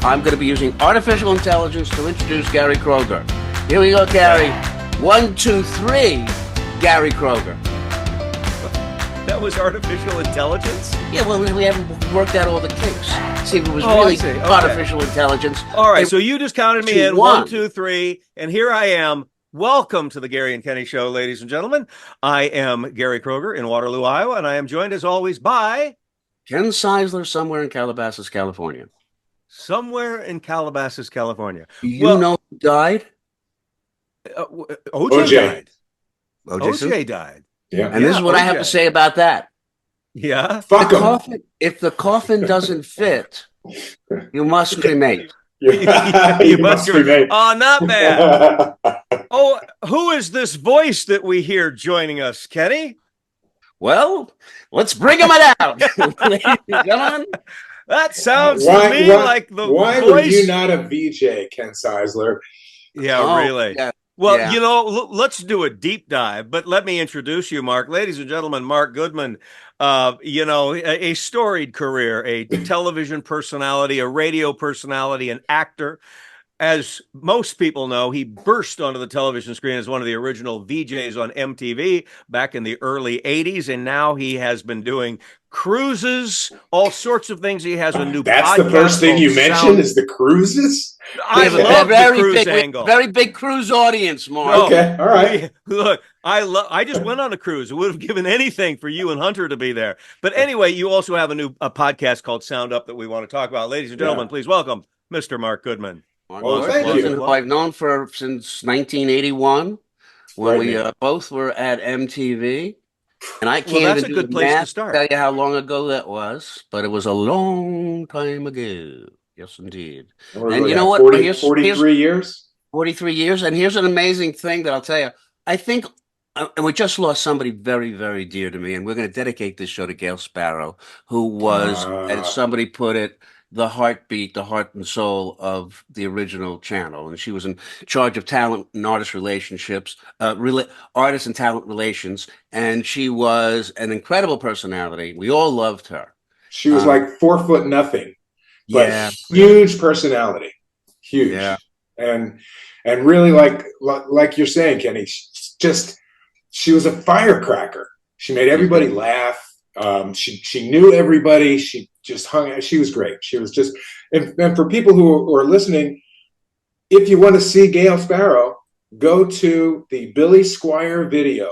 I'm going to be using artificial intelligence to introduce Gary Kroger. Here we go, Gary. 1, 2, 3, Gary Kroger. That was artificial intelligence? Yeah, well, we haven't worked out all the kinks. See if it was really artificial intelligence. All right, so you just counted me in. 1, 1, 2, 3, and here I am. Welcome to the Gary and Kenny Show, ladies and gentlemen. I am Gary Kroger in Waterloo, Iowa, and I am joined as always by Ken Seisler, somewhere in Calabasas, California. Somewhere in Calabasas, California. Do you know who died? OJ died. OJ died. Yeah. And this is what I have to say about that. Yeah. Fuck him. If the coffin doesn't fit, you must cremate. You must cremate. Oh, not bad. Oh, who is this voice that we hear joining us, Kenny? Well, let's bring him out. Ladies and gentlemen. That sounds to me like the voice. Why were you not a VJ, Ken Seisler? Yeah, really. Yeah. Well, you know, let's do a deep dive, but let me introduce you, Mark. Ladies and gentlemen, Mark Goodman, you know, a storied career, a television personality, a radio personality, an actor. As most people know, he burst onto the television screen as one of the original VJs on MTV back in the early 80s, and now he has been doing cruises, all sorts of things. He has a new podcast. That's the first thing you mentioned is the cruises? I love the cruise angle. Very big cruise audience, Mark. No, okay, all right. Look, I just went on a cruise. I would have given anything for you and Hunter to be there. But anyway, you also have a podcast called Sound Up that we want to talk about. Ladies and gentlemen, please welcome Mr. Mark Goodman. Thank you. Who I've known since 1981 when we both were at MTV. And I can't that's a good place to start. Tell you how long ago that was, but it was a long time ago. Yes, indeed. And you know what? 43 years? 43 years. And here's an amazing thing that I'll tell you. I think, and we just lost somebody very, very dear to me, and we're going to dedicate this show to Gail Sparrow, who was, as somebody put it, the heartbeat, the heart and soul of the original channel. And she was in charge of talent and artist relationships, artist and talent relations. And she was an incredible personality. We all loved her. She was like 4 foot nothing, but huge personality, huge. Yeah. And really like you're saying, Kenny, she was a firecracker. She made everybody laugh. She knew everybody. She just hung out. She was great. She was just, and for people who are listening, if you want to see Gail Sparrow, go to the Billy Squier video.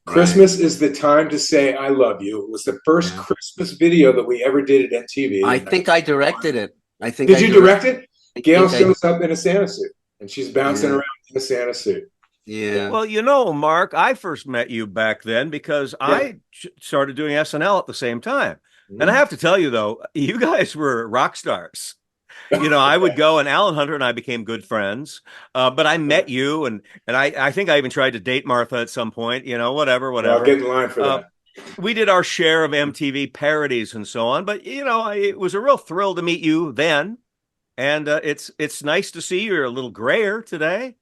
Christmas is the time to say I love you. It was the first Christmas video that we ever did at MTV. I think I directed it. Did you direct it? Gail shows up in a Santa suit, and she's bouncing around in a Santa suit. Yeah. Well, you know, Mark, I first met you back then because I started doing SNL at the same time. And I have to tell you, though, you guys were rock stars. You know, I would go, and Alan Hunter and I became good friends. But I met you, and I think I even tried to date Martha at some point. You know, whatever. I'll get in line for that. We did our share of MTV parodies and so on. But, you know, it was a real thrill to meet you then. And it's nice to see you're a little grayer today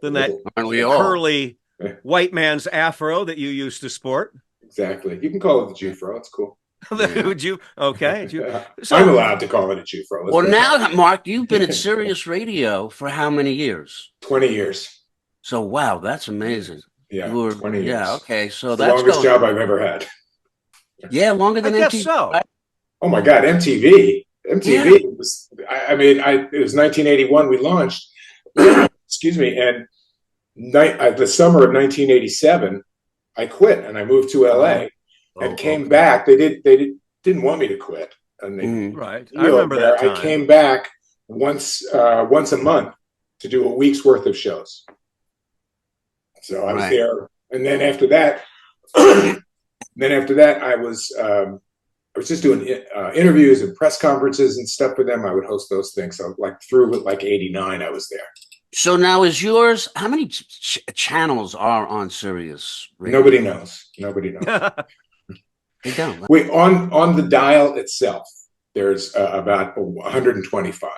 than that curly white man's afro that you used to sport. Exactly. You can call it the Jufro. It's cool. Would you? Okay. So, I'm allowed to call it a Jufro. Well, now, Mark, you've been at Sirius Radio for how many years? 20 years. So, wow, that's amazing. Yeah, 20 years. Yeah, okay. So that's the longest job I've ever had. Yeah, longer than MTV. I guess so. Right? Oh, my God, MTV was, it was 1981 we launched. Excuse me. And the summer of 1987, I quit and I moved to LA and came back. They didn't want me to quit. And right. I remember that time. I came back once a month to do a week's worth of shows. So I was there. And then after that, I was just doing interviews and press conferences and stuff for them. I would host those things. So through 89, I was there. So now is yours, how many channels are on Sirius Radio? Nobody knows. They don't. On the dial itself, there's about 125.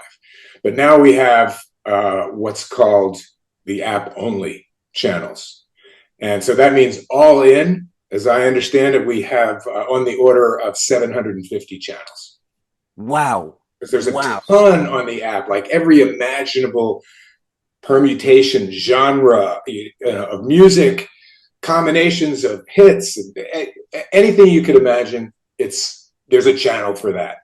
But now we have what's called the app only channels. And so that means all in, as I understand it, we have on the order of 750 channels. Wow. because there's a ton on the app, like every imaginable permutation, genre of music, combinations of hits, anything you could imagine. There's a channel for that.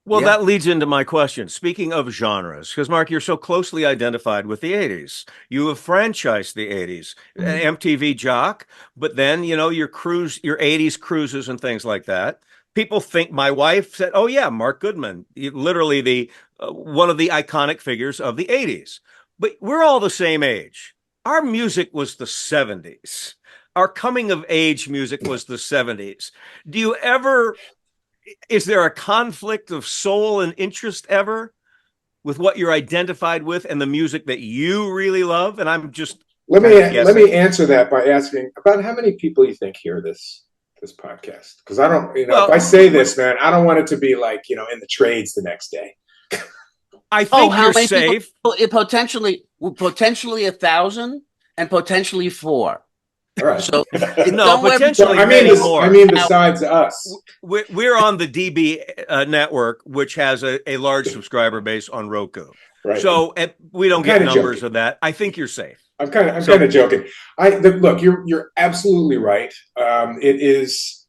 Well, that leads into my question. Speaking of genres, because Mark, you're so closely identified with the 80s. You have franchised the 80s, MTV Jock, but then, your 80s cruises and things like that. People think, my wife said, oh yeah, Mark Goodman, literally the one of the iconic figures of the 80s. But we're all the same age. Our music was the 70s. Our coming of age music was the 70s. Is there a conflict of soul and interest ever with what you're identified with and the music that you really love? And I'm just let me answer that by asking about how many people you think hear this podcast, because I don't, if I say this, man, I don't want it to be like in the trades the next day. I think you're safe. Potentially 1,000 and potentially 4. All right. So potentially. I mean, besides us, we're on the DB network, which has a large subscriber base on Roku. Right. So we don't get numbers of that. I think you're safe. I'm kind of joking. Look, you're absolutely right. It is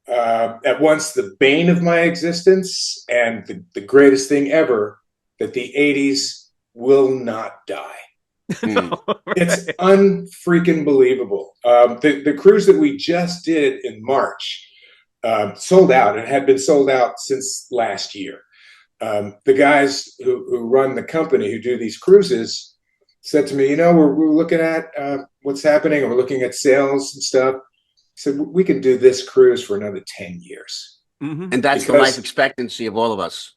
at once the bane of my existence and the greatest thing ever that the 80s will not die. No, it's unfreaking believable. The cruise that we just did in March sold out and had been sold out since last year. The guys who run the company, who do these cruises, said to me, we're looking at what's happening, and we're looking at sales and stuff. Said we can do this cruise for another 10 years. Mm-hmm. And that's the life expectancy of all of us.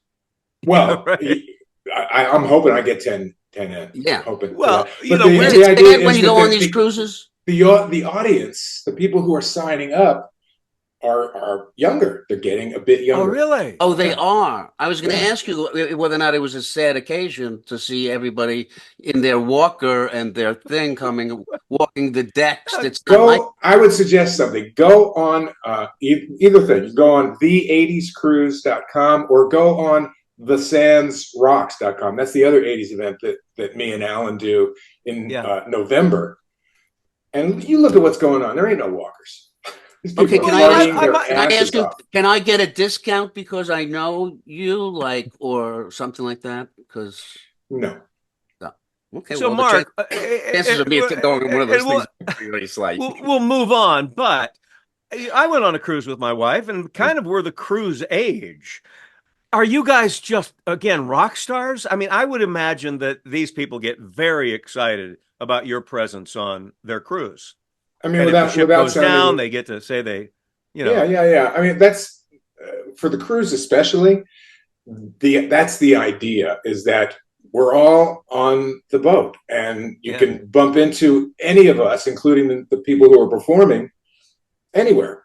Well, right. I'm hoping I get 10 in. Yeah. Hoping. Well, the idea when you go on these cruises, the audience, the people who are signing up are younger. They're getting a bit younger. Oh, really? Oh, they are. I was going to ask you whether or not it was a sad occasion to see everybody in their walker and their thing walking the decks. I would suggest something. Go on either thing. You go on the80scruise.com or go on thesandsrocks.com. That's the other 80s event that me and Alan do in November. And you look at what's going on. There ain't no walkers. Okay, can I ask you, can I get a discount because I know you, or something like that? Because no. Okay. So, Mark, chances of me going one of those things really slight. We'll move on, but I went on a cruise with my wife, and kind of were the cruise age. Are you guys just, again, rock stars? I mean, I would imagine that these people get very excited about your presence on their cruise. I mean, if the ship goes down, they get to say Yeah. I mean, that's for the cruise especially. That's the idea, is that we're all on the boat, and you can bump into any of us, including the people who are performing, anywhere.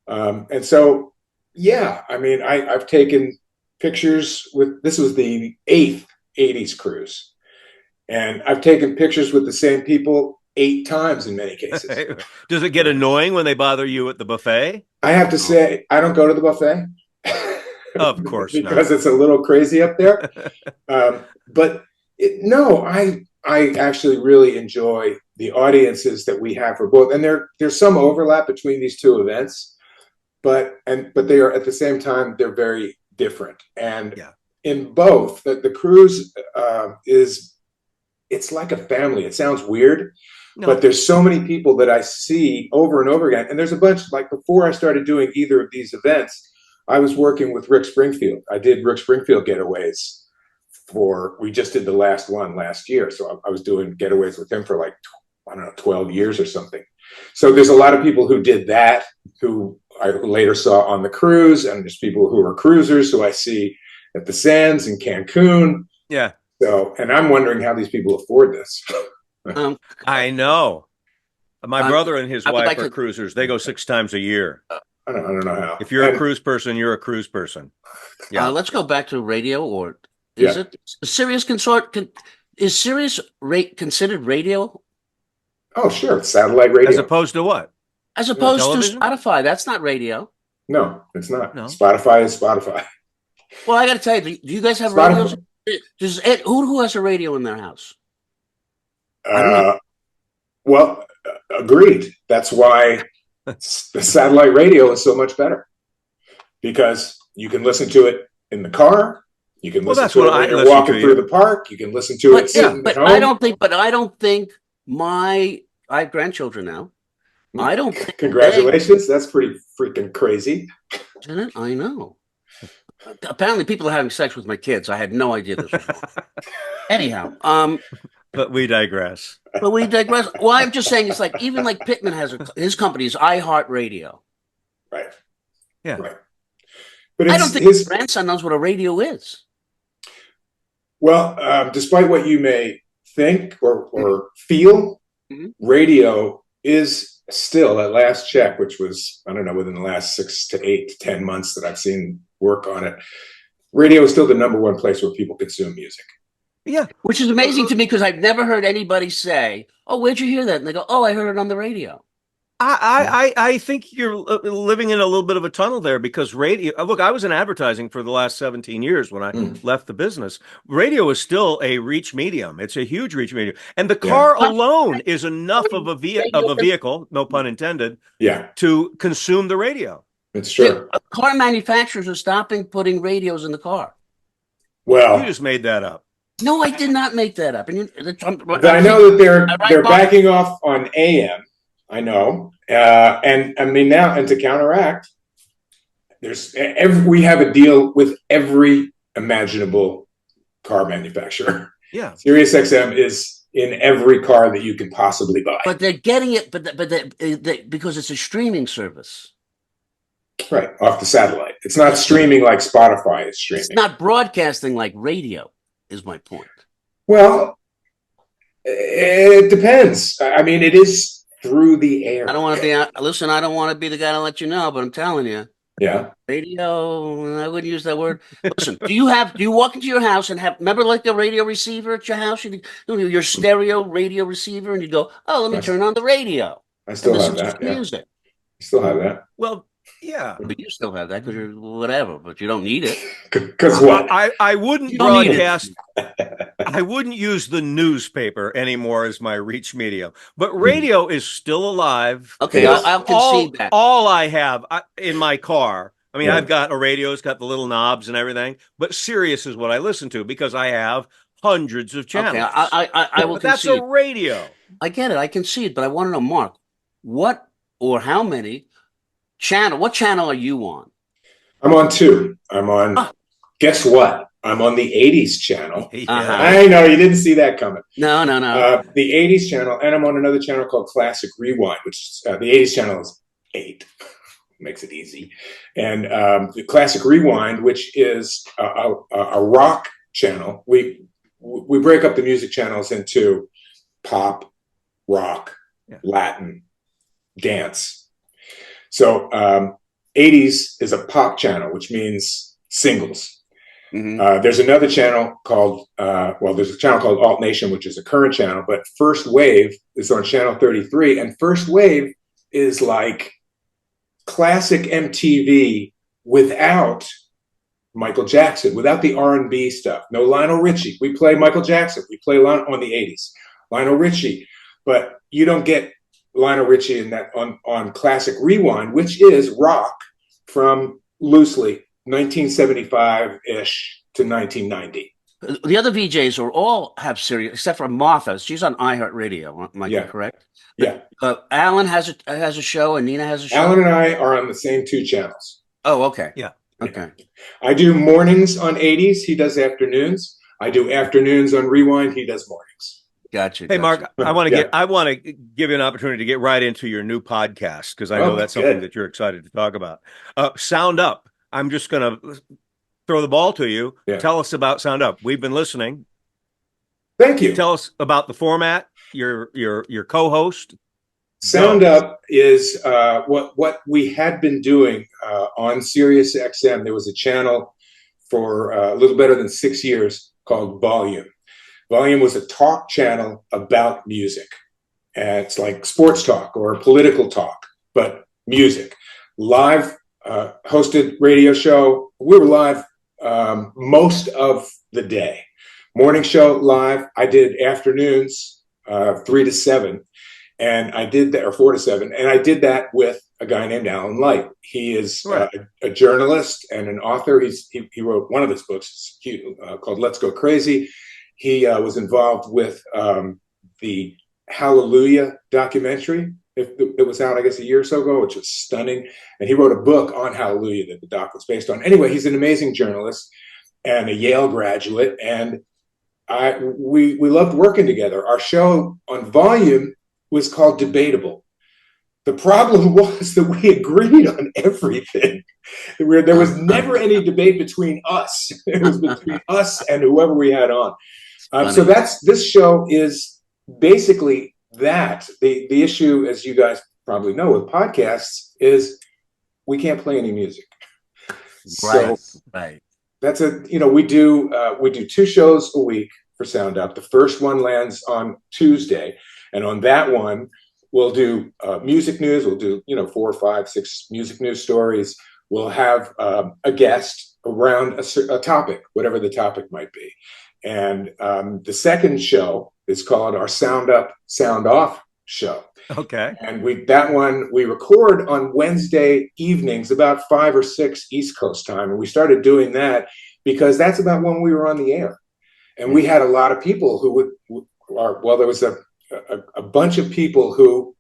And so, I mean, I've taken pictures with. This was the 8th 80s cruise, and I've taken pictures with the same people 8 times in many cases. Does it get annoying when they bother you at the buffet? I have to say, I don't go to the buffet. Of course because it's a little crazy up there. But I actually really enjoy the audiences that we have for both. And there's some overlap between these two events, but they are at the same time, they're very different. And in both, the cruise it's like a family. It sounds weird. No. But there's so many people that I see over and over again. And there's a bunch, like before I started doing either of these events, I was working with Rick Springfield. I did Rick Springfield getaways we just did the last one last year. So I was doing getaways with him for 12 years or something. So there's a lot of people who did that, who I later saw on the cruise. And there's people who are cruisers who I see at the Sands in Cancun. Yeah. So, and I'm wondering how these people afford this. I know. My brother and his wife are cruisers. They go 6 times a year. I don't know how. If you're a cruise person, you're a cruise person. Yeah. Let's go back to radio, or is it Sirius consort? Is Sirius considered radio? Oh, sure. It's satellite radio. As opposed to what? As opposed to Spotify. That's not radio. No, it's not. No. Spotify is Spotify. Well, I got to tell you, do you guys have Spotify. radios? Who has a radio in their house? Well, agreed. That's why the satellite radio is so much better, because you can listen to it in the car. You can listen to it when you're walking through the park. You can listen to it sitting at home. I don't think I have grandchildren now. I don't think. Congratulations. That's pretty freaking crazy. Isn't it? I know. Apparently people are having sex with my kids. I had no idea this was wrong. Anyhow, but we digress. Well, I'm just saying, it's like, even like Pittman has his company is iHeartRadio. Right. Yeah. Right. But I don't think his grandson knows what a radio is. Well, despite what you may think or feel, radio is still, at last check, which was, I don't know, within the last 6 to 8 to 10 months that I've seen work on it, radio is still the #1 place where people consume music. Yeah, which is amazing to me, because I've never heard anybody say, "Oh, where'd you hear that?" And they go, "Oh, I heard it on the radio." I think you're living in a little bit of a tunnel there, because radio. Look, I was in advertising for the last 17 years when I left the business. Radio is still a reach medium. It's a huge reach medium, and the car alone is enough of a vehicle, no pun intended, to consume the radio. It's true. Car manufacturers are stopping putting radios in the car. Well, you just made that up. No, I did not make that up. And I know that they're backing off on AM. I know, and I mean now, and to counteract, we have a deal with every imaginable car manufacturer. Yeah, SiriusXM is in every car that you can possibly buy. But they're getting it, because it's a streaming service. Right, off the satellite. It's not streaming like Spotify is streaming. It's not broadcasting like radio, is my point. Well, it depends. I mean, it is through the air. I don't want to be. Listen, I don't want to be the guy to let you know, but I'm telling you. Yeah. Radio. I wouldn't use that word. Listen, do you walk into your house and remember like the radio receiver at your house? Your stereo radio receiver, and you go, "Oh, let me turn on the radio." I still have that. Music. I still have that. Well, yeah, but you still have that because you're whatever, but you don't need it. Because what? I wouldn't broadcast. I wouldn't use the newspaper anymore as my reach medium, but radio is still alive. Okay, I'll concede that. All I have in my car. I mean, I've got a radio. It's got the little knobs and everything, but Sirius is what I listen to because I have hundreds of channels. Okay, I will concede. That's a radio. I get it. I concede, but I want to know, Mark, what or how many what channel are you on? I'm on 2. I'm on, guess what? I'm on the 80s channel. Yeah. I know, you didn't see that coming. No. The 80s channel, and I'm on another channel called Classic Rewind, which the 80s channel is 8. Makes it easy. And the Classic Rewind, which is a rock channel. We break up the music channels into pop, rock, Latin, dance. So 80s is a pop channel, which means singles. There's another channel called, there's a channel called Alt Nation, which is a current channel, but First Wave is on channel 33. And First Wave is like classic MTV without Michael Jackson, without the R&B stuff. No Lionel Richie. We play Michael Jackson. We play on the 80s. Lionel Richie. But you don't get Lionel Richie in that on Classic Rewind, which is rock from loosely 1975-ish to 1990. The other VJs all have Sirius, except for Martha. She's on iHeartRadio. Am I correct? Yeah. Alan has a show, and Nina has a show. Alan and I are on the same 2 channels. Oh, okay. Yeah. Okay. I do mornings on 80s. He does afternoons. I do afternoons on Rewind. He does mornings. Gotcha. Hey, Mark, I want to give you an opportunity to get right into your new podcast, because I know that's something that you're excited to talk about. Sound Up. I'm just going to throw the ball to you. Yeah. Tell us about Sound Up. We've been listening. Thank you. Tell us about the format. Your co-host. Sound Up is what we had been doing on Sirius XM. There was a channel for a little better than 6 years called Volume. Volume was a talk channel about music. And it's like sports talk or political talk, but music. Live hosted radio show. We were live most of the day. Morning show live. I did afternoons, 3 to 7. And I did that, or 4 to 7. And I did that with a guy named Alan Light. He is a journalist and an author. He wrote one of his books called Let's Go Crazy. He was involved with the Hallelujah documentary. It was out, I guess, a year or so ago, which was stunning. And he wrote a book on Hallelujah that the doc was based on. Anyway, he's an amazing journalist and a Yale graduate. And we loved working together. Our show on Volume was called Debatable. The problem was that we agreed on everything. There was never any debate between us. It was between us and whoever we had on. So this show is basically that. The issue, as you guys probably know with podcasts, is we can't play any music. Right. So that's we do 2 shows a week for Sound Up. The first one lands on Tuesday, and on that one we'll do music news. We'll do 4, 5, 6 music news stories. We'll have a guest around a topic, whatever the topic might be. And the second show is called our Sound Up, Sound Off show. Okay. And we record on Wednesday evenings, about 5 or 6 East Coast time. And we started doing that because that's about when we were on the air. And we had a lot of people who there was a bunch of people who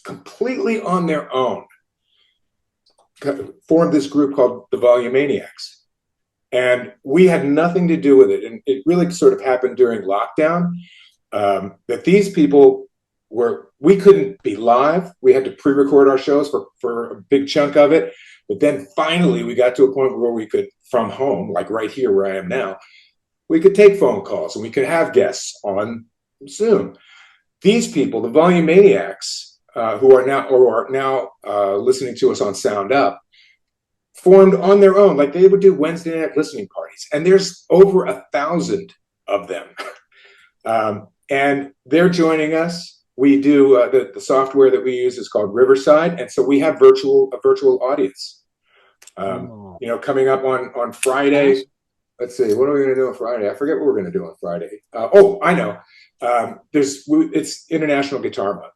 completely on their own formed this group called the Volumaniacs. And we had nothing to do with it. And it really sort of happened during lockdown, that these people we couldn't be live. We had to pre-record our shows for a big chunk of it. But then finally we got to a point where we could, from home, like right here where I am now, we could take phone calls and we could have guests on Zoom. These people, the Volumaniacs, who are now listening to us on Sound Up, formed on their own. Like they would do Wednesday night listening parties, and there's over 1,000 of them. And they're joining us. We do the software that we use is called Riverside, and so we have a virtual audience. Coming up on Friday. Let's see, what are we going to do on Friday? I forget what we're going to do on Friday. I know. It's International Guitar Month.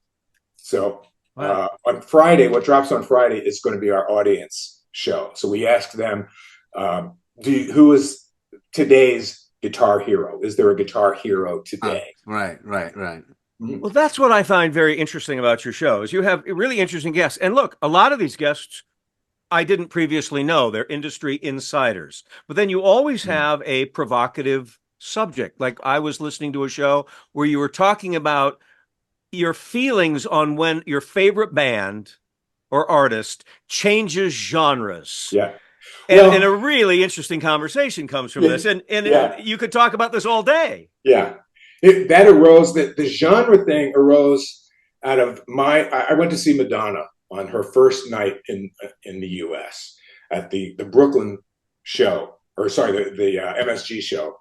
So on Friday, what drops on Friday is going to be our audience show. So we asked them, who is today's guitar hero? Is there a guitar hero today? Right. Well, that's what I find very interesting about your show is you have really interesting guests. And look, a lot of these guests I didn't previously know. They're industry insiders. But then you always have a provocative subject. Like I was listening to a show where you were talking about your feelings on when your favorite band or artist changes genres. Yeah. And a really interesting conversation comes from this. And you could talk about this all day. Yeah. The genre thing arose out of I went to see Madonna on her first night in the U.S. at the Brooklyn show, or sorry, the MSG show,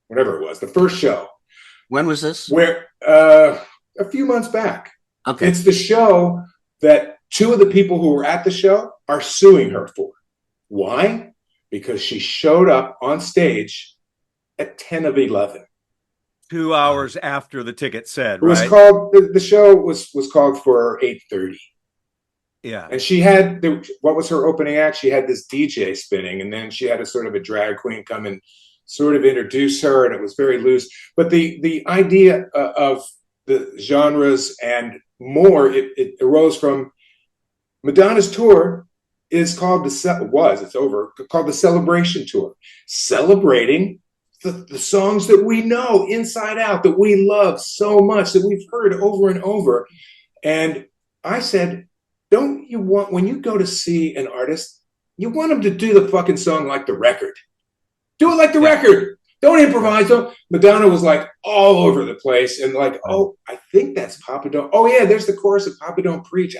whatever it was, the first show. When was this? Where a few months back. Okay. It's the show that 2 of the people who were at the show are suing her for. Why? Because she showed up on stage at 10 of 11. 2 hours after the ticket said, it was right? Called the show was called for 8:30. Yeah. And she had what was her opening act? She had this DJ spinning, and then she had a sort of a drag queen come and sort of introduce her, and it was very loose. But the idea of the genres and more, it arose from Madonna's tour is called it's over, called the Celebration Tour, celebrating the songs that we know inside out, that we love so much, that we've heard over and over. And I said, don't you want, when you go to see an artist, you want them to do the fucking song like the record. Do it like the record. Don't improvise. Madonna was like all over the place and like, I think that's Papa Don't. Oh yeah, there's the chorus of Papa Don't Preach.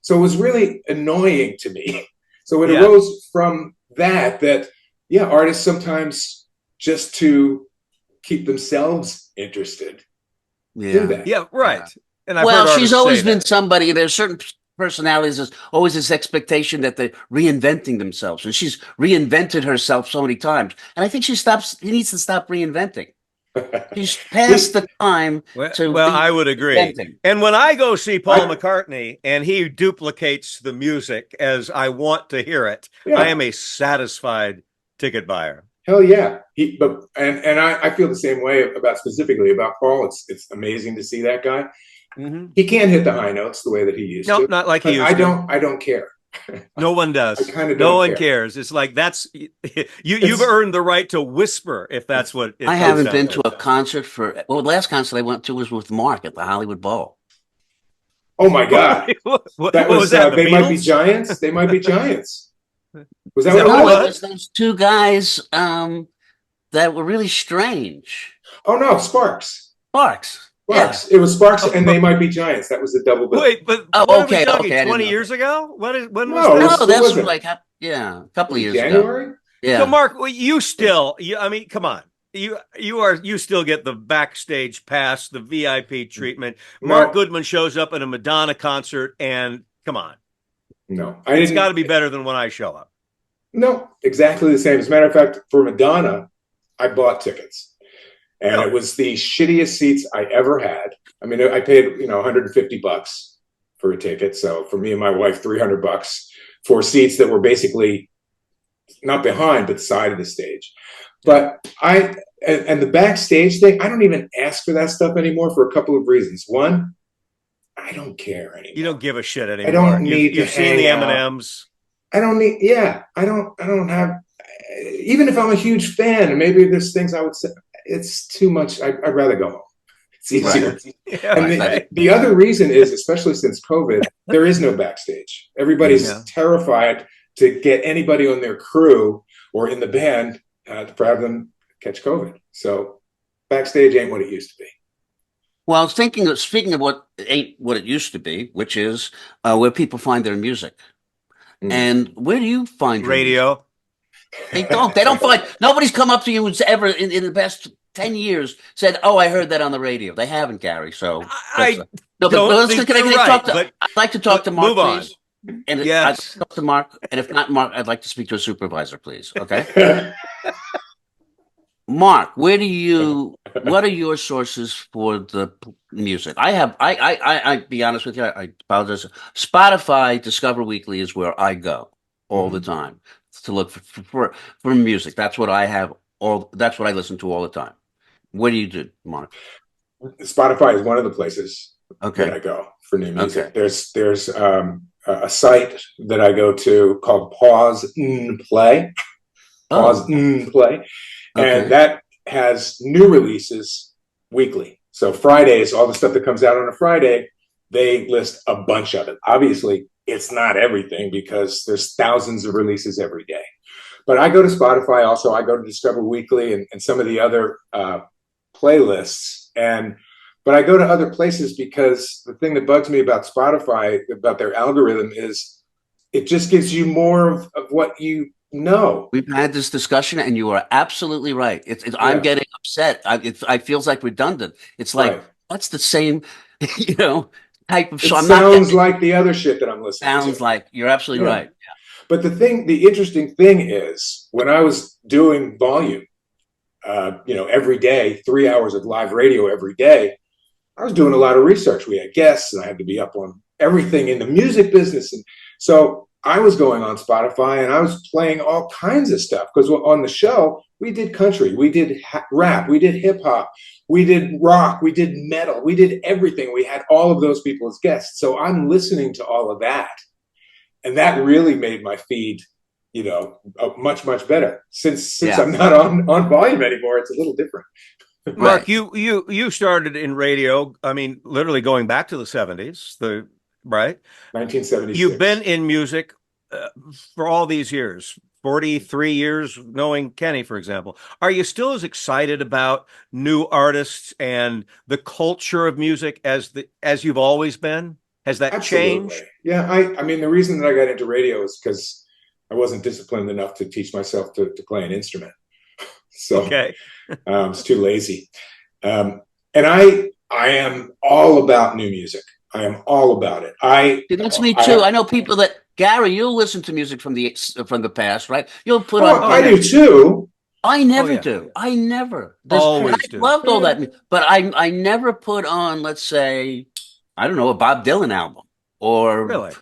So it was really annoying to me. So it arose from that artists sometimes, just to keep themselves interested, do that. Yeah, right. And she's always been somebody. There's certain personalities, there's always this expectation that they're reinventing themselves, and she's reinvented herself so many times. And I think she needs to stop reinventing. She's past the time to. Well, I would agree. And when I go see Paul McCartney and he duplicates the music as I want to hear it, I am a satisfied ticket buyer. Hell yeah. I feel the same way specifically about Paul. It's amazing to see that guy. Mm-hmm. He can't hit the high notes the way that he used to. Not like he used to. I don't care. No one does. I kind of no one cares. It's like you've earned the right to whisper if that's what it I haven't been to a concert the last concert I went to was with Mark at the Hollywood Bowl. Oh my God. what was that? They Might Be Giants. They Might Be Giants. Was that what it was? It was those two guys that were really strange. Oh no, Sparks. Yeah. It was Sparks and They Might Be Giants. That was the double bill. Wait, but okay. 20 years ago? When was that? No, that's like a couple of years January? ago. Yeah. So Mark, you still, I mean, come on. You still get the backstage pass, the VIP treatment. Mark Goodman shows up at a Madonna concert and come on. No. It's got to be better than when I show up. No, exactly the same. As a matter of fact, for Madonna, I bought tickets. And it was the shittiest seats I ever had. I mean, I paid, $150 for a ticket. So for me and my wife, $300 for seats that were basically not behind, but the side of the stage. But and the backstage thing, I don't even ask for that stuff anymore for a couple of reasons. One, I don't care anymore. You don't give a shit anymore. I don't need You've seen the M&Ms. I don't need. Yeah, I don't have. Even if I'm a huge fan, and maybe there's things I would say. It's too much. I'd rather go home. It's easier. Right. And the other reason is, especially since COVID, there is no backstage. Everybody's terrified to get anybody on their crew or in the band to have them catch COVID. So backstage ain't what it used to be. Well, speaking of what ain't what it used to be, which is where people find their music. And where do you find radio? They don't find. Nobody's come up to you who's ever in the past 10 years said, "Oh, I heard that on the radio." They haven't, Gary. So I'd like to talk to Mark, please. And yes, I'd talk to Mark. And if not Mark, I'd like to speak to a supervisor, please. Okay. Mark, what are your sources for the music? I be honest with you, I apologize. Spotify Discover Weekly is where I go all the time to look for music. That's what I have. That's what I listen to all the time. What do you do, Mark? Spotify is one of the places that I go for new music. Okay. There's a site that I go to called Pause and Play. Pause and Play. And that has new releases weekly. So Fridays, all the stuff that comes out on a Friday, they list a bunch of it. Obviously, it's not everything because there's thousands of releases every day. But I go to Spotify also. I go to Discover Weekly and some of the other playlists. But I go to other places because the thing that bugs me about Spotify, about their algorithm, is it just gives you more of what you know. We've had this discussion, and you are absolutely right. I'm getting upset. It feels like redundant. It's like that's the same, type of show. It sounds like the other shit that I'm listening to. Sounds like you're absolutely right. Yeah. But the interesting thing is when I was doing volume, every day, 3 hours of live radio every day, I was doing a lot of research. We had guests, and I had to be up on everything in the music business, and so I was going on Spotify and I was playing all kinds of stuff because on the show, we did country, we did rap, we did hip hop, we did rock, we did metal, we did everything. We had all of those people as guests. So I'm listening to all of that. And that really made my feed, much, much better. Since I'm not on volume anymore, it's a little different. Mark, you started in radio, I mean, literally going back to the 70s, right? 1976. You've been in music for all these years, 43 years, knowing Kenny, for example. Are you still as excited about new artists and the culture of music as you've always been? Has that changed? Yeah, I mean, the reason that I got into radio is because I wasn't disciplined enough to teach myself to play an instrument. So I was too lazy. And I am all about new music. I am all about it. That's me too. I know people that, Gary, you'll listen to music from the past, right? You'll put on. I do too. I never do. I never. Always do. Loved all that, but I never put on, let's say, I don't know, a Bob Dylan album or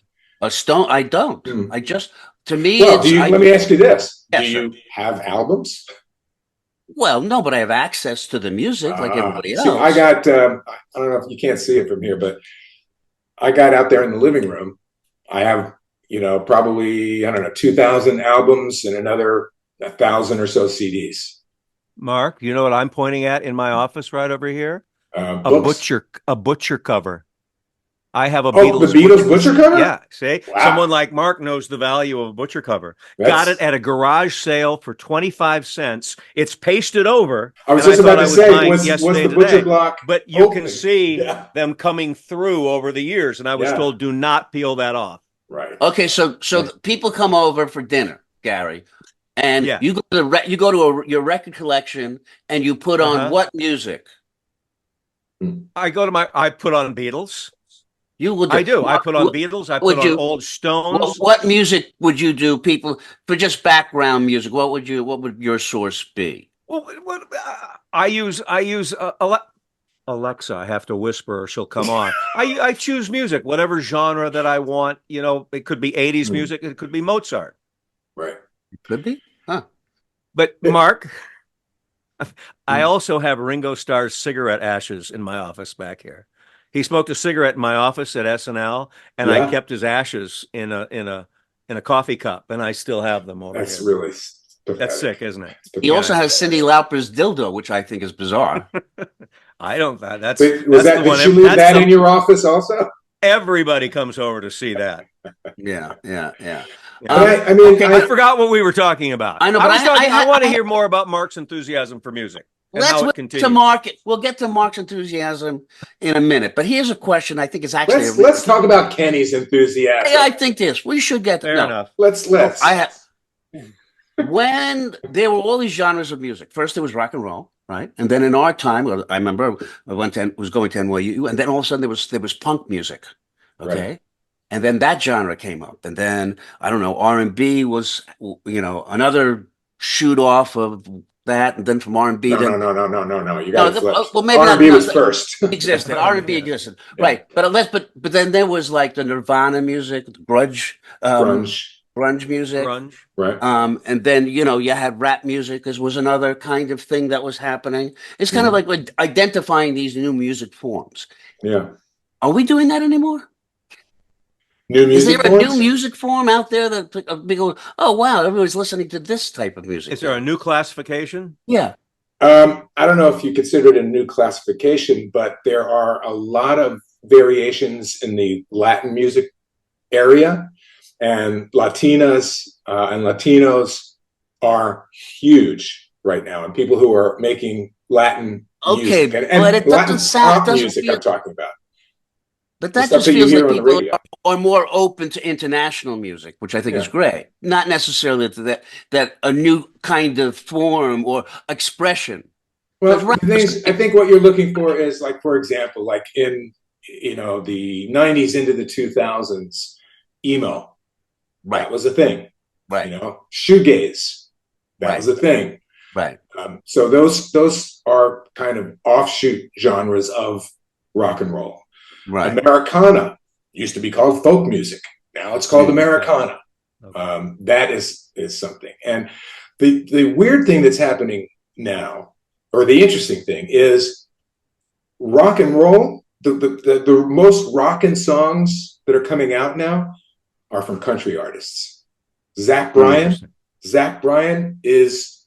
a Stone. I don't. I just, to me, let me ask you this: do you have albums? Well, no, but I have access to the music like everybody else. I got. I don't know if you can't see it from here, but I got out there in the living room. I have, probably, I don't know, 2,000 albums and another 1,000 or so CDs. Mark, you know what I'm pointing at in my office right over here? A butcher cover. I have a Beatles butcher cover? Yeah, see? Wow. Someone like Mark knows the value of a butcher cover. Got it at a garage sale for 25 cents. It's pasted over. I was just about to say, what's the butcher block? But you can see them coming through over the years, and I was told, do not peel that off. Right. Okay, so people come over for dinner, Gary, and you go to your record collection and you put on what music? I put on Beatles. You would. I do. I put on Beatles. I put on old Stones. What music would you do, people, for just background music? What would your source be? Well, I use Alexa. I have to whisper or she'll come on. I choose music, whatever genre that I want. It could be 80s music. It could be Mozart. Right. It could be. Huh. But Mark, I also have Ringo Starr's cigarette ashes in my office back here. He smoked a cigarette in my office at SNL, and I kept his ashes in a coffee cup, and I still have them over here. That's really pathetic. That's sick, isn't it? He also has Cyndi Lauper's dildo, which I think is bizarre. I don't. That's did you leave that in your office also? Everybody comes over to see that. Yeah. I forgot what we were talking about. I know, but I want to hear more about Mark's enthusiasm for music. We'll get to Mark's enthusiasm in a minute. But here's a question I think is actually... Let's talk about Kenny's enthusiasm. Yeah, I think we should get there. Fair enough. Let's. When there were all these genres of music, first there was rock and roll, right? And then in our time, I remember I was going to NYU, and then all of a sudden there was punk music, okay? Right. And then that genre came up. And then, I don't know, R&B was, another shoot off of that, and then from R&B. No. You got maybe R&B was first. Existed. R&B existed, right? But then there was like the Nirvana music, grunge music, right? And then you had rap music. This was another kind of thing that was happening. It's kind of like identifying these new music forms. Yeah. Are we doing that anymore? Is there a new music form out there that people, oh wow, everybody's listening to this type of music? Is there a new classification? Yeah. I don't know if you consider it a new classification, but there are a lot of variations in the Latin music area, and Latinas and Latinos are huge right now, and people who are making Latin music and it Latin pop music I'm talking about. But that just feels like people are more open to international music, which I think is great. Not necessarily that a new kind of form or expression. Well, I think what you're looking for is, like, for example, like in the 90s into the 2000s, emo, that was a thing. Right. Shoegaze, that was a thing. Right. So those are kind of offshoot genres of rock and roll. Right. Americana used to be called folk music. Now it's called Americana. Okay. That is something. And the weird thing that's happening now, or the interesting thing, is rock and roll. The most rockin' songs that are coming out now are from country artists. Zach Bryan is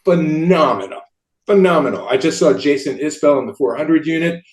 phenomenal. I just saw Jason Isbell in the 400 unit.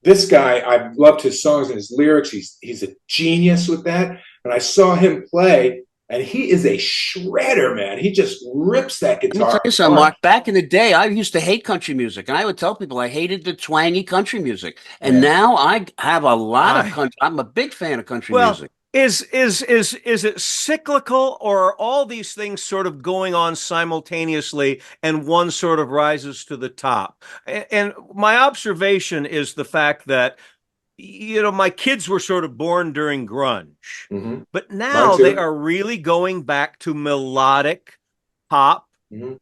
This guy, I've loved his songs and his lyrics. He's a genius with that. And I saw him play, and he is a shredder, man. He just rips that guitar. Let me tell you something, Mark. Back in the day, I used to hate country music, and I would tell people I hated the twangy country music. And now I have a lot of country. I'm a big fan of country music. Is it cyclical, or are all these things sort of going on simultaneously and one sort of rises to the top? And my observation is the fact that, my kids were sort of born during grunge, but now Mine too. they are really going back to melodic pop.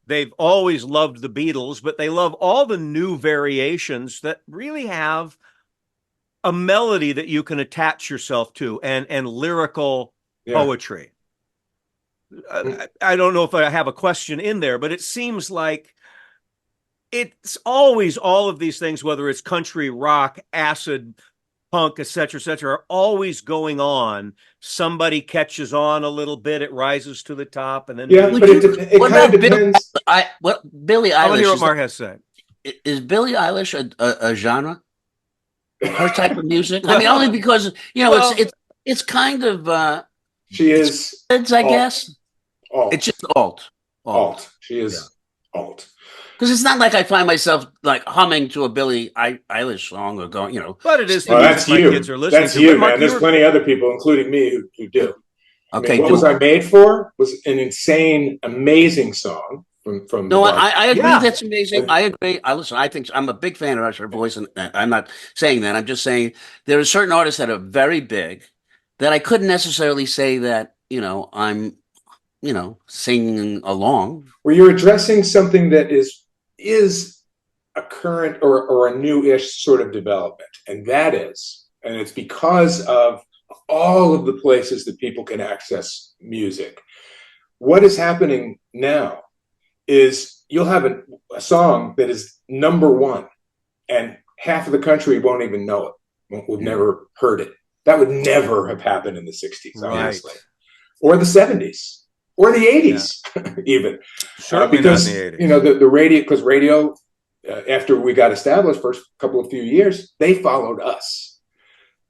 They've always loved the Beatles, but they love all the new variations that really have a melody that you can attach yourself to, and lyrical poetry. I don't know if I have a question in there, but it seems like it's always all of these things, whether it's country, rock, acid, punk, et cetera, are always going on. Somebody catches on a little bit, it rises to the top, and then but it kind of depends. Billie Eilish? I want to hear what Mark has to say. Is Billie Eilish a genre? Her type of music? I mean, only because it's kind of she is. I guess. Alt. It's just alt. She is alt. Because it's not like I find myself like humming to a Billie Eilish song or going, But it is. Well, that's my you. Kids are listening that's to. you, man. There's plenty of other people, including me, who do. Okay. I mean, what was I made for? Was an insane, amazing song from. No, I agree. That's amazing. I agree. I think I'm a big fan of her voice, and I'm not saying that. I'm just saying there are certain artists that are very big that I couldn't necessarily say that I'm singing along. Well, you're addressing something that is a current or a new-ish sort of development, and it's because of all of the places that people can access music. What is happening now is you'll have a song that is number one, and half of the country won't even know it. We've never heard it. That would never have happened in the 60s, obviously, or the 70s, or the 80s, even. Certainly because not in the 80s. The radio, because radio, after we got established, first few years, they followed us.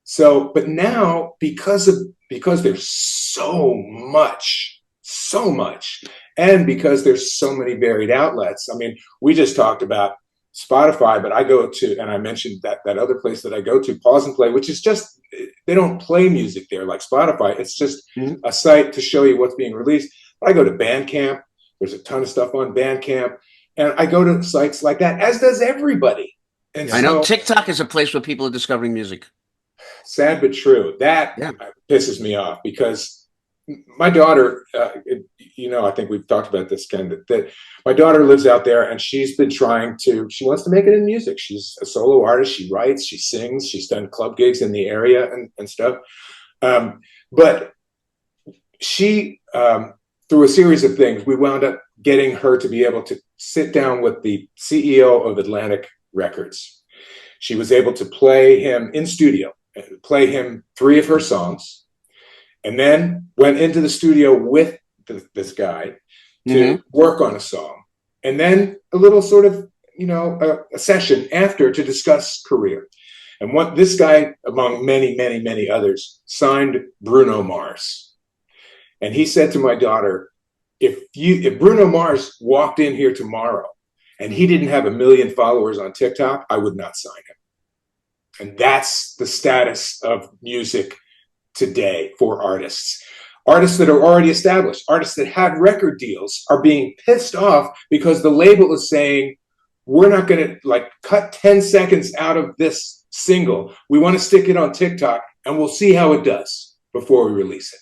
So, but now because there's so much, and because there's so many varied outlets. I mean, we just talked about Spotify, but I go to, and I mentioned that other place that I go to, Pause and Play, which is just, they don't play music there like Spotify. It's just a site to show you what's being released. I go to Bandcamp. There's a ton of stuff on Bandcamp, and I go to sites like that, as does everybody. And I know TikTok is a place where people are discovering music. Sad but true. That pisses me off because my daughter, I think we've talked about this, Ken, that my daughter lives out there, and she's been she wants to make it in music. She's a solo artist. She writes, she sings, she's done club gigs in the area and stuff. But she, through a series of things, we wound up getting her to be able to sit down with the CEO of Atlantic Records. She was able to play him in studio, play him 3 of her songs, and then went into the studio with this guy to work on a song. And then a little sort of, a session after to discuss career. And what this guy, among many, many, many others, signed Bruno Mars. And he said to my daughter, if Bruno Mars walked in here tomorrow and he didn't have 1 million followers on TikTok, I would not sign him. And that's the status of music today for artists. Artists that are already established, artists that have record deals are being pissed off because the label is saying, we're not going to cut 10 seconds out of this single. We want to stick it on TikTok and we'll see how it does before we release it.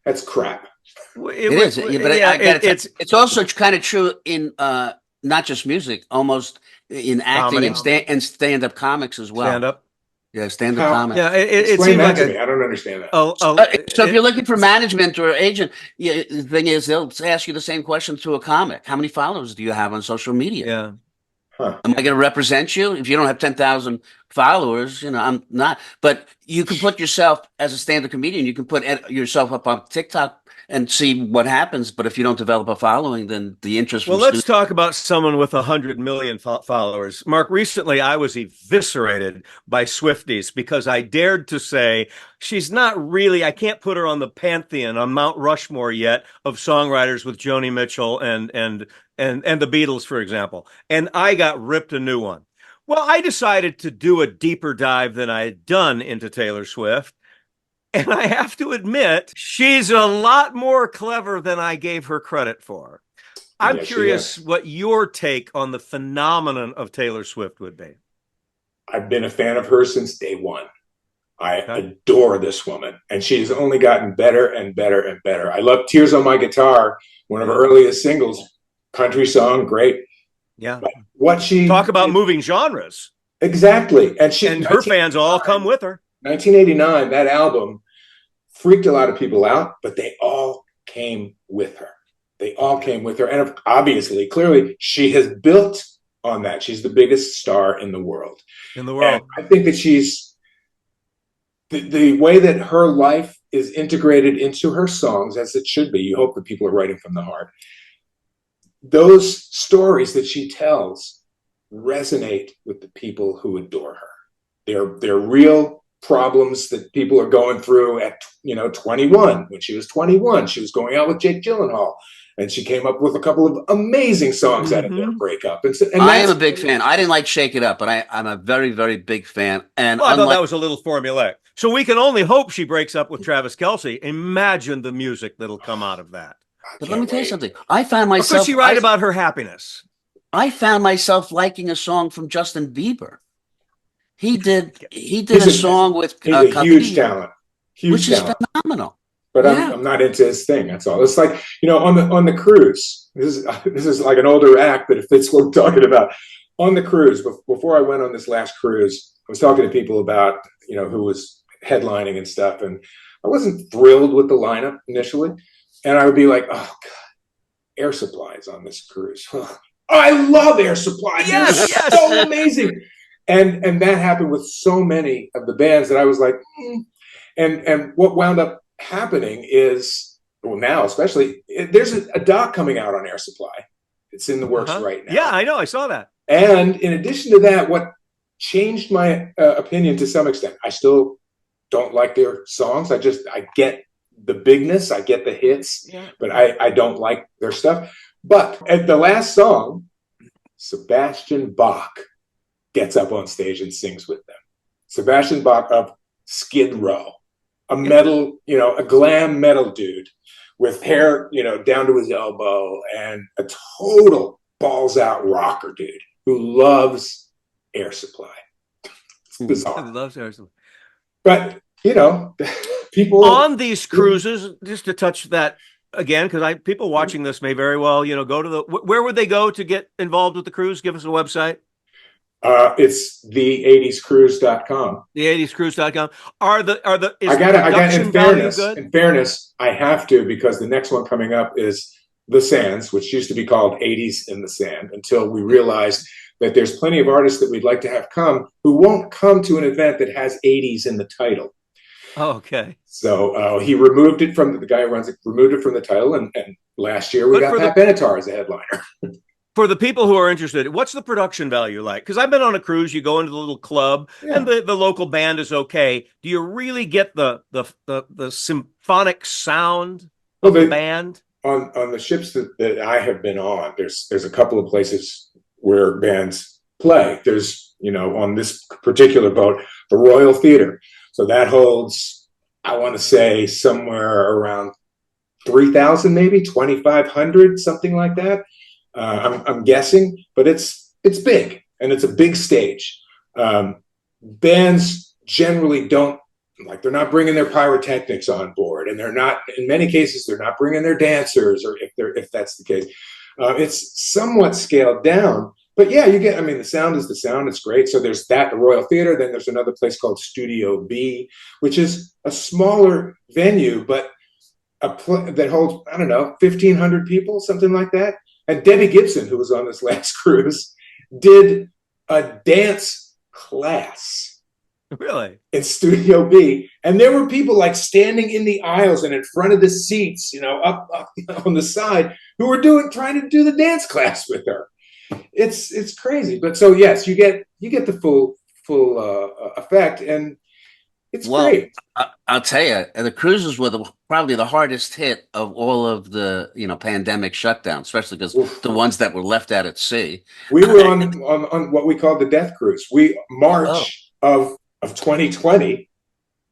That's crap. It is, but it's also kind of true in not just music, almost in acting and stand-up comics as well. Stand-up? Yeah, stand-up comics. Yeah, it seems seems like to me. I don't understand that. So if you're looking for management or agent, the thing is, they'll ask you the same question to a comic. How many followers do you have on social media? Yeah. Am I going to represent you? If you don't have 10,000 followers, I'm not. But you can put yourself as a stand-up comedian. You can put yourself up on TikTok and see what happens. But if you don't develop a following, then the interest. Well, let's talk about someone with 100 million followers. Mark, recently I was eviscerated by Swifties because I dared to say she's not really. I can't put her on the pantheon on Mount Rushmore yet of songwriters with Joni Mitchell and the Beatles, for example. And I got ripped a new one. Well, I decided to do a deeper dive than I had done into Taylor Swift. And I have to admit, she's a lot more clever than I gave her credit for. I'm curious what your take on the phenomenon of Taylor Swift would be. I've been a fan of hers since day one. I adore this woman, and she's only gotten better and better and better. I love Tears on My Guitar, one of her earliest singles, country song, great. Yeah. But what she talk about moving genres. Exactly. And her fans all come with her. 1989, that album freaked a lot of people out, but they all came with her. They all came with her. And obviously, clearly, she has built on that. She's the biggest star in the world. In the world. And I think that she's the way that her life is integrated into her songs, as it should be. You hope that people are writing from the heart. Those stories that she tells resonate with the people who adore her. They're real problems that people are going through at 21. When she was 21, she was going out with Jake Gyllenhaal, and she came up with a couple of amazing songs out of their breakup. And I am a big fan. I didn't like Shake It Up, but I'm a very, very big fan. And I thought that was a little formulaic. So we can only hope she breaks up with Travis Kelce. Imagine the music that'll come out of that. But let me tell you something. I found myself. Could she write about her happiness? I found myself liking a song from Justin Bieber. He did a song with he's a huge talent, which is phenomenal. But I'm not into his thing. That's all. It's like, on the cruise. This is like an older act, but if it's what we're talking about, on the cruise. Before I went on this last cruise, I was talking to people about who was headlining and stuff, and I wasn't thrilled with the lineup initially. And I would be like, oh God, Air Supply is on this cruise. I love Air Supply. Yes, so amazing. And that happened with so many of the bands that I was like, and what wound up happening is, well, now especially, there's a doc coming out on Air Supply. It's in the works right now. Yeah, I know. I saw that. And in addition to that, what changed my opinion to some extent, I still don't like their songs. I get the bigness, I get the hits, but I don't like their stuff. But at the last song, Sebastian Bach gets up on stage and sings with them. Sebastian Bach of Skid Row, a metal, a glam metal dude with hair, down to his elbow, and a total balls out rocker dude who loves Air Supply. It's bizarre. He loves Air Supply. But, people on these cruises, just to touch that again, because people watching this may very well, go to where would they go to get involved with the cruise? Give us a website. It's the80scruise.com. The80scruise.com. In fairness, I have to, because the next one coming up is The Sands, which used to be called 80s in the Sand, until we realized that there's plenty of artists that we'd like to have come who won't come to an event that has 80s in the title. Oh, okay. So he removed it from the guy who runs it, removed it from the title, and last year we got Pat Benatar as a headliner. For the people who are interested, what's the production value like? Because I've been on a cruise, you go into the little club, and the local band is okay. Do you really get the symphonic sound of the band? On the ships that I have been on, there's a couple of places where bands play. There's, on this particular boat, the Royal Theater. So that holds, I want to say, somewhere around 3,000, maybe 2,500, something like that. I'm guessing, but it's big, and it's a big stage. Bands generally they're not bringing their pyrotechnics on board, and they're not, in many cases, they're not bringing their dancers, or if that's the case. It's somewhat scaled down. But yeah, the sound is the sound. It's great. So there's the Royal Theater. Then there's another place called Studio B, which is a smaller venue, but that holds, 1,500 people, something like that. And Debbie Gibson, who was on this last cruise, did a dance class. Really? In Studio B. And there were people standing in the aisles and in front of the seats, up on the side, who were trying to do the dance class with her. It's crazy. But so yes, you get the full effect, and it's great. I'll tell you, the cruises were probably the hardest hit of all of the pandemic shutdowns, especially because the ones that were left out at sea. We were on what we call the Death Cruise. March of 2020,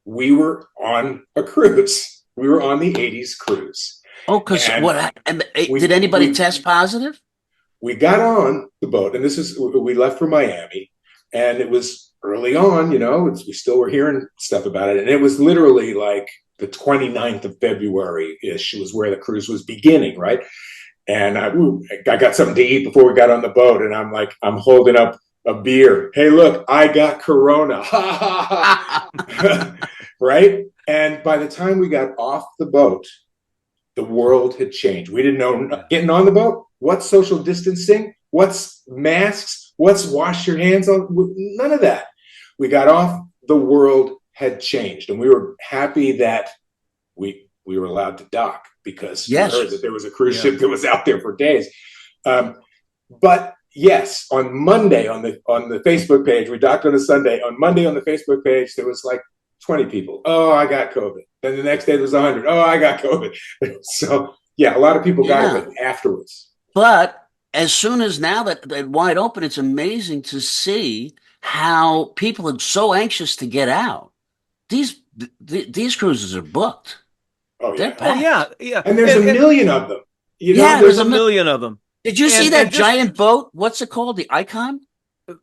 we were on a cruise. We were on the 80s cruise. Oh, because did anybody test positive? We got on the boat, and we left for Miami, and it was early on, we still were hearing stuff about it. And it was literally like the 29th of February-ish was where the cruise was beginning, right? And I got something to eat before we got on the boat. And I'm holding up a beer. Hey, look, I got Corona. Right? And by the time we got off the boat, the world had changed. We didn't know getting on the boat. What's social distancing? What's masks? What's wash your hands on? None of that. We got off, the world had changed. And we were happy that we were allowed to dock because we heard that there was a cruise ship that was out there for days. But yes, on Monday on the Facebook page, we docked on a Sunday. On Monday on the Facebook page, there was like 20 people. Oh, I got COVID. Then the next day there was 100. Oh, I got COVID. So yeah, a lot of people got it afterwards. But as soon as now that wide open, it's amazing to see how people are so anxious to get out. These cruises are booked. Oh yeah. Yeah. And there's a million of them. There's a million of them. Did you see that giant boat? What's it called? The Icon?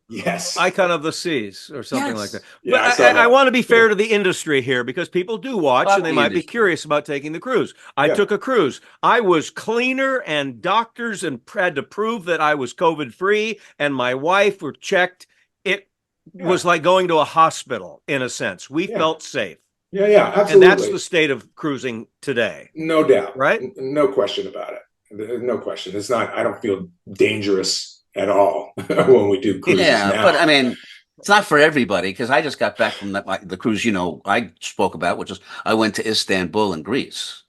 Yes. Icon of the Seas or something like that. Yeah, but I want to be fair to the industry here because people do watch and they might be curious about taking the cruise. I took a cruise. I was cleaner and doctors and had to prove that I was COVID free and my wife were checked. It was like going to a hospital in a sense. We felt safe. Yeah, absolutely. And that's the state of cruising today. No doubt. Right? No question about it. No question. It's not, I don't feel dangerous at all when we do cruises now. But I mean, it's not for everybody because I just got back from the cruise, I spoke about, which is I went to Istanbul and Greece.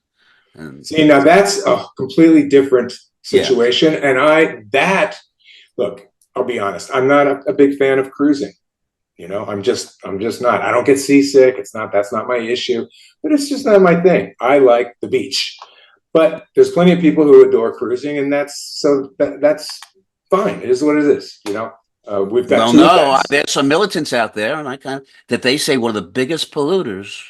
And see, now that's a completely different situation. And look, I'll be honest, I'm not a big fan of cruising. I'm just not. I don't get seasick. That's not my issue, but it's just not my thing. I like the beach. But there's plenty of people who adore cruising, and that's fine. It is what it is. We've got there's some militants out there, and that they say one of the biggest polluters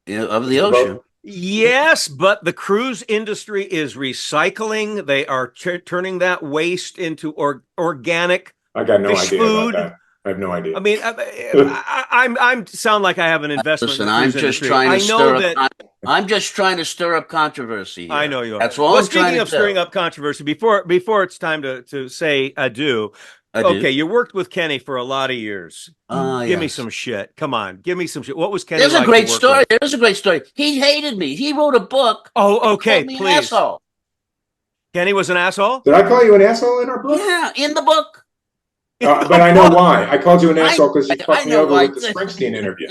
of the ocean. Yes, but the cruise industry is recycling. They are turning that waste into organic. I got no idea food. about that. I have no idea. I mean, I'm sound like I have an investment. Listen, I'm just trying to stir up controversy here. I know you are. That's all. Well, speaking of stirring up controversy, before it's time to say adieu. Okay, you worked with Kenny for a lot of years. Give me some shit. Come on, give me some shit. What was Kenny? There's a great story. There's a great story. He hated me. He wrote a book. Oh, okay, please. An asshole. Kenny was an asshole? Did I call you an asshole in our book? Yeah, in the book. But I know why. I called you an asshole because you fucked me over with the Springsteen interview.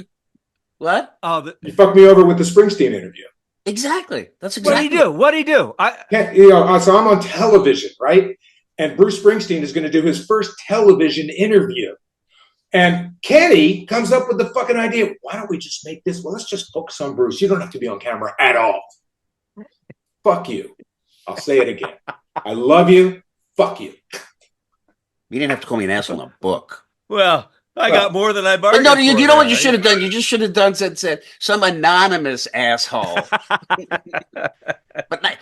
What? You fucked me over with the Springsteen interview. Exactly. That's exactly. What'd he do? So I'm on television, right? And Bruce Springsteen is going to do his first television interview. And Kenny comes up with the fucking idea, why don't we just make this? Well, let's just focus on Bruce. You don't have to be on camera at all. Fuck you. I'll say it again. I love you. Fuck you. You didn't have to call me an asshole in a book. Well, I got more than I bargained for. You know what you should have done? You just should have done said some anonymous asshole.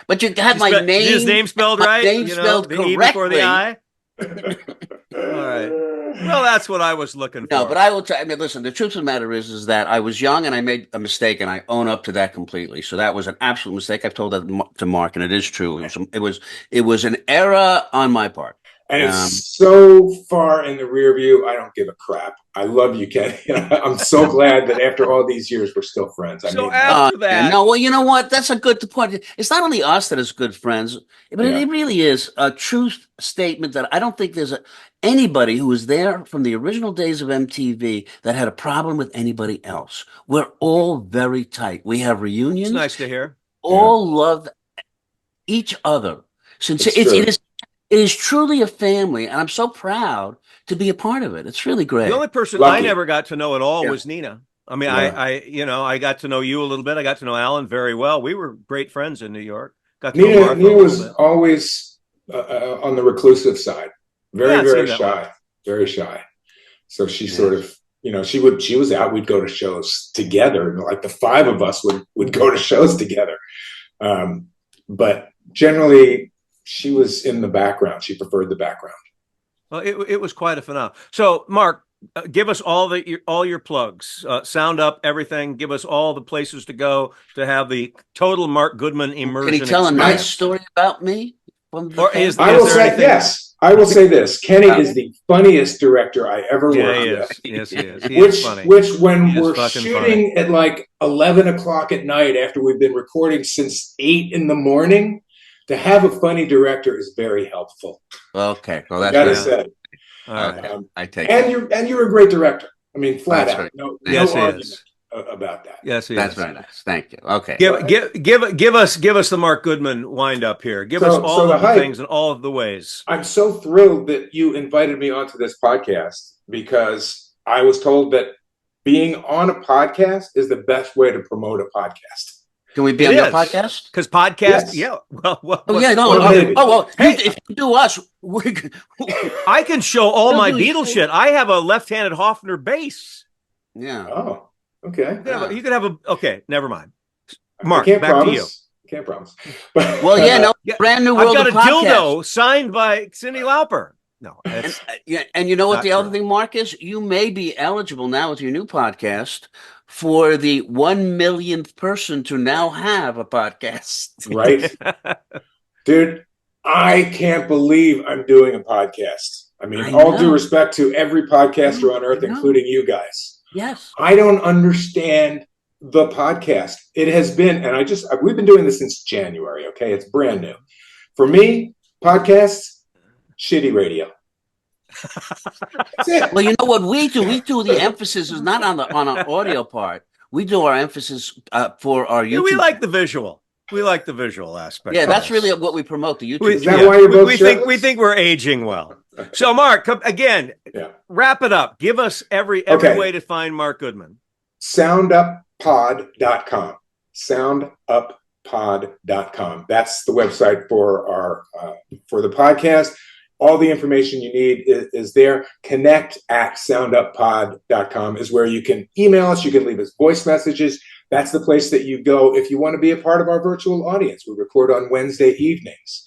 but you had my name. His name spelled right. Name spelled correctly. The E before the I. All right. Well, that's what I was looking for. No, but I will tell. I mean, listen. The truth of the matter is that I was young and I made a mistake, and I own up to that completely. So that was an absolute mistake. I've told that to Mark, and it is true. It was an error on my part. And it's so far in the rear view, I don't give a crap. I love you, Kenny. I'm so glad that after all these years, we're still friends. After that. No, well, you know what? That's a good point. It's not only us that is good friends, but it really is a true statement that I don't think there's anybody who was there from the original days of MTV that had a problem with anybody else. We're all very tight. We have reunions. It's nice to hear. All love each other. Since it is truly a family, and I'm so proud to be a part of it. It's really great. The only person I never got to know at all was Nina. I mean, I got to know you a little bit. I got to know Alan very well. We were great friends in New York. Nina was always on the reclusive side, very shy, very shy. So she sort of, she was out. We'd go to shows together. Like the five of us would go to shows together. But generally, she was in the background. She preferred the background. Well, it was quite a phenomenon. So, Mark, give us all your plugs. Sound up everything. Give us all the places to go to have the total Mark Goodman immersion. Can he tell a nice story about me? I will say yes. I will say this: Kenny is the funniest director I ever worked with. Yes, he is. He is funny. Which, when we're shooting at like 11 o'clock at night after we've been recording since 8 in the morning, to have a funny director is very helpful. Okay, well that's gotta say. All right. I take and you're a great director. I mean, flat out. Right. No yes, argument about that. Yes, that's very nice. Thank you. Okay. Give us the Mark Goodman wind up here. Give us all of the things and all of the ways. I'm so thrilled that you invited me onto this podcast, because I was told that being on a podcast is the best way to promote a podcast. Can we be on your podcast? Because podcast, yeah. Hey, if you do us, I can show all my Beatles shit. I have a left-handed Hofner bass. Yeah. Oh, okay. You could have a. Okay, never mind. Mark, back to you. Can't promise. Well, brand new world. I've got a dildo signed by Cyndi Lauper. No, and you know what the other thing, Mark, is? You may be eligible now with your new podcast for the 1 millionth person to now have a podcast. Right. Dude, I can't believe I'm doing a podcast. I mean, all due respect to every podcaster on earth, including you guys. Yes. I don't understand the podcast. It has been, and we've been doing this since January. Okay. It's brand new. For me, podcasts, shitty radio. That's it. Well, you know what we do? We do the emphasis is not on our audio part. We do our emphasis for our YouTube. We like the visual. We like the visual aspect. Yeah, that's really what we promote. The YouTube. Is that why you're both we think we're aging well. So, Mark, again, wrap it up. Give us every way to find Mark Goodman. Sounduppod.com. Sounduppod.com. That's the website for the podcast. All the information you need is there. Connect@sounduppod.com is where you can email us. You can leave us voice messages. That's the place that you go if you want to be a part of our virtual audience. We record on Wednesday evenings.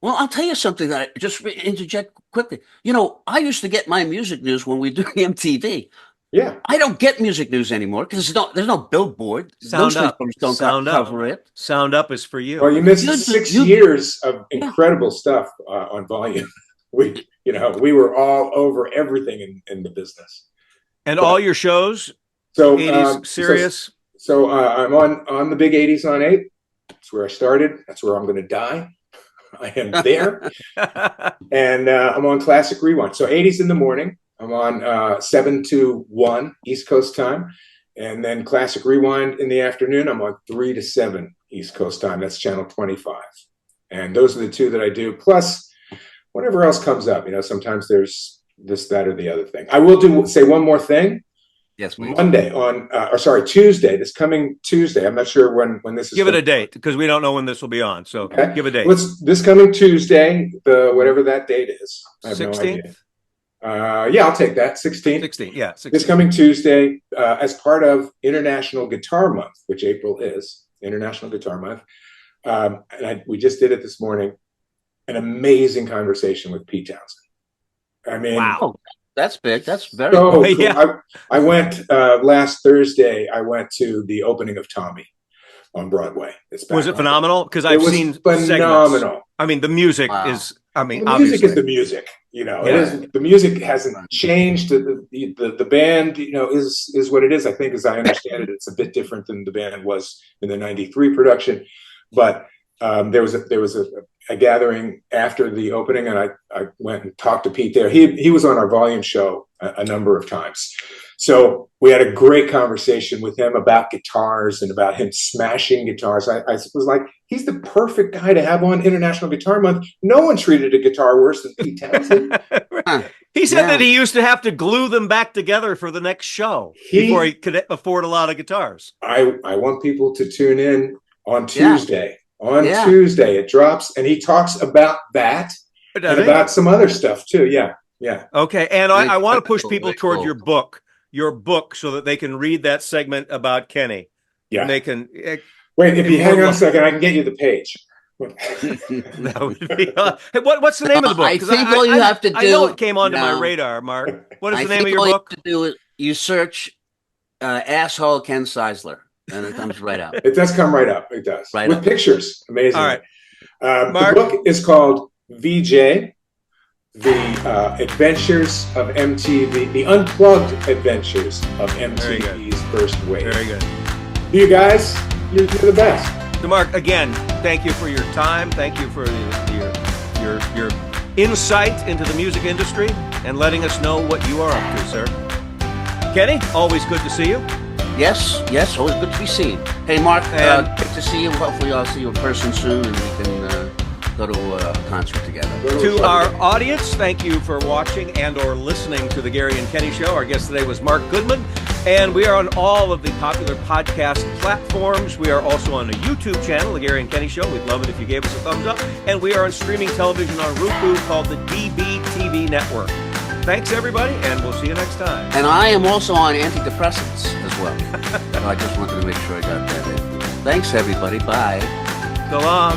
Well, I'll tell you something that I just interject quickly. You know, I used to get my music news when we do MTV. Yeah. I don't get music news anymore because there's no billboard. Sound Up. Don't cover it. Sound Up is for you. Well, you missed 6 years of incredible stuff on volume. We were all over everything in the business. And all your shows? So 80s, Sirius? So I'm on the big 80s on 8. That's where I started. That's where I'm going to die. I am there. And I'm on Classic Rewind. So 80s in the morning. I'm on 7 to 1 East Coast time. And then Classic Rewind in the afternoon. I'm on 3 to 7 East Coast time. That's channel 25. And those are the two that I do. Plus, whatever else comes up, sometimes there's this, that, or the other thing. I will say one more thing. Yes, please. Tuesday, this coming Tuesday. I'm not sure when this is. Give it a date because we don't know when this will be on. So give a date. This coming Tuesday, whatever that date is. I have 16th? no idea. I'll take that. 16th. 16th, yeah. 16th. This coming Tuesday, as part of International Guitar Month, which April is International Guitar Month. We just did it this morning. An amazing conversation with Pete Townsend. I mean, wow, that's big. That's very cool. Yeah. I went last Thursday. I went to the opening of Tommy on Broadway. Was it phenomenal? Because I've seen phenomenal. Segments. I mean, the music is. I mean, the music is the music. It is. The music hasn't changed. The band, is what it is. I think, as I understand it, it's a bit different than the band was in the '93 production, but. There was a gathering after the opening, and I went and talked to Pete there. He was on our volume show a number of times. So we had a great conversation with him about guitars and about him smashing guitars. I was like, he's the perfect guy to have on International Guitar Month. No one treated a guitar worse than Pete Townsend. He said that he used to have to glue them back together for the next show before he could afford a lot of guitars. I want people to tune in on Tuesday. Tuesday it drops, and he talks about that and about some other stuff too. Yeah. Okay, and I want to push people toward your book, so that they can read that segment about Kenny. Yeah, and they can wait. If you hang on a second, I can get you the page. That would be. Hey, what's the name of the book? I think all you have to do. I know it came onto my radar, Mark. What is the name of your book? You have to do is you search asshole Ken Seisler, and it comes right up. It does come right up. It does. Right with up. Pictures. Amazing. All right. The book is called VJ, the Adventures of MTV, the Unplugged Adventures of MTV's First Wave. Very good. You guys, you're the best. So Mark, again, thank you for your time. Thank you for your insight into the music industry and letting us know what you are up to, sir. Kenny, always good to see you. Yes, always good to be seen. Hey, Mark, good to see you. Hopefully I'll see you in person soon and we can go to a concert together. To our audience, thank you for watching and or listening to the Gary and Kenny Show. Our guest today was Mark Goodman, and we are on all of the popular podcast platforms. We are also on a YouTube channel, the Gary and Kenny Show. We'd love it if you gave us a thumbs up. And we are on streaming television on Roku called the DBTV Network. Thanks, everybody, and we'll see you next time. And I am also on antidepressants as well. I just wanted to make sure I got that in. Thanks, everybody. Bye. So long.